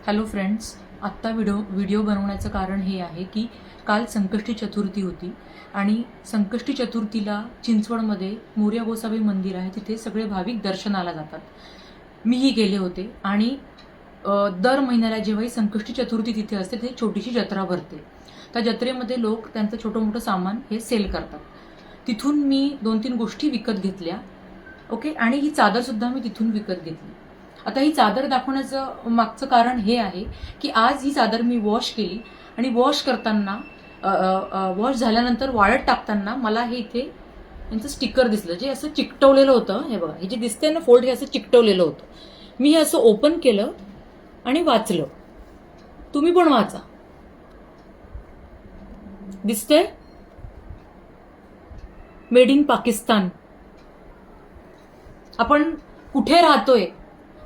Hello friends, आत्ता video बनवण्याचं कारण हे आहे की काल संकष्टी चतुर्थी होती आणि संकष्टी चतुर्थीला चिंचवडमध्ये मोरया गोसावी मंदिर आहे, तिथे सगळे भाविक दर्शनाला जातात. मीही गेले होते आणि दर महिन्याला जेव्हाही संकष्टी चतुर्थी तिथे असते तिथे छोटीशी जत्रा भरते. त्या जत्रेमध्ये लोक त्यांचं छोटं मोठं सामान हे सेल करतात. तिथून मी 2-3 गोष्टी विकत घेतल्या. ओके, आणि ही चादरसुद्धा मी तिथून विकत घेतली. आता ही चादर दाखवण्याचं मागचं कारण हे आहे की आज ही चादर मी वॉश केली आणि वॉश करताना वॉश झाल्यानंतर वाळत टाकताना मला हे इथे यांचं स्टिकर दिसलं, जे असं चिकटवलेलं होतं. हे बघा, हे जे दिसतंय ना फोल्ड, हे असं चिकटवलेलं होतं. मी हे असं ओपन केलं आणि वाचलं. तुम्ही पण वाचा. दिसतंय, मेड इन पाकिस्तान. आपण कुठे राहतोय,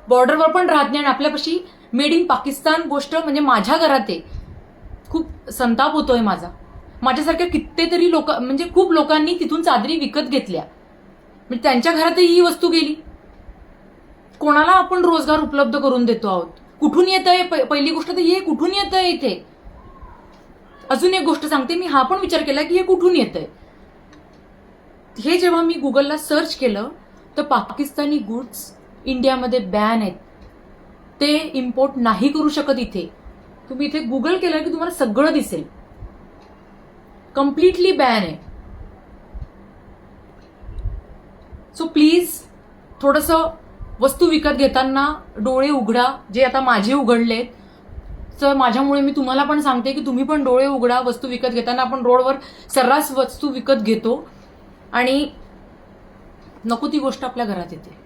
बॉर्डरवर पण राहत नाही आणि आपल्यापाशी मेड इन पाकिस्तान गोष्ट म्हणजे माझ्या घरात आहे. खूप संताप होतोय माझा. माझ्यासारख्या कितीतरी लोक, म्हणजे खूप लोकांनी तिथून चादरी विकत घेतल्या, म्हणजे त्यांच्या घरातही ही वस्तू गेली. कोणाला आपण रोजगार उपलब्ध करून देतो आहोत? कुठून येत आहे? पहिली गोष्ट तर हे कुठून येत आहे इथे. अजून एक गोष्ट सांगते, मी हा पण विचार केला की हे कुठून येत आहे. हे जेव्हा मी गुगलला सर्च केलं तर पाकिस्तानी गुड्स इंडियामध्ये बॅन आहेत. ते इम्पोर्ट नाही करू शकत इथे. तुम्ही इथे गुगल केलं की तुम्हाला सगळं दिसेल. कम्प्लिटली बॅन आहे. सो प्लीज थोडंसं वस्तू विकत घेताना डोळे उघडा, जे आता माझे उघडलेत. तर माझ्यामुळे मी तुम्हाला पण सांगते की तुम्ही पण डोळे उघडा. वस्तू विकत घेताना आपण रोडवर सर्रास वस्तू विकत घेतो आणि नको ती गोष्ट आपल्या घरात येते.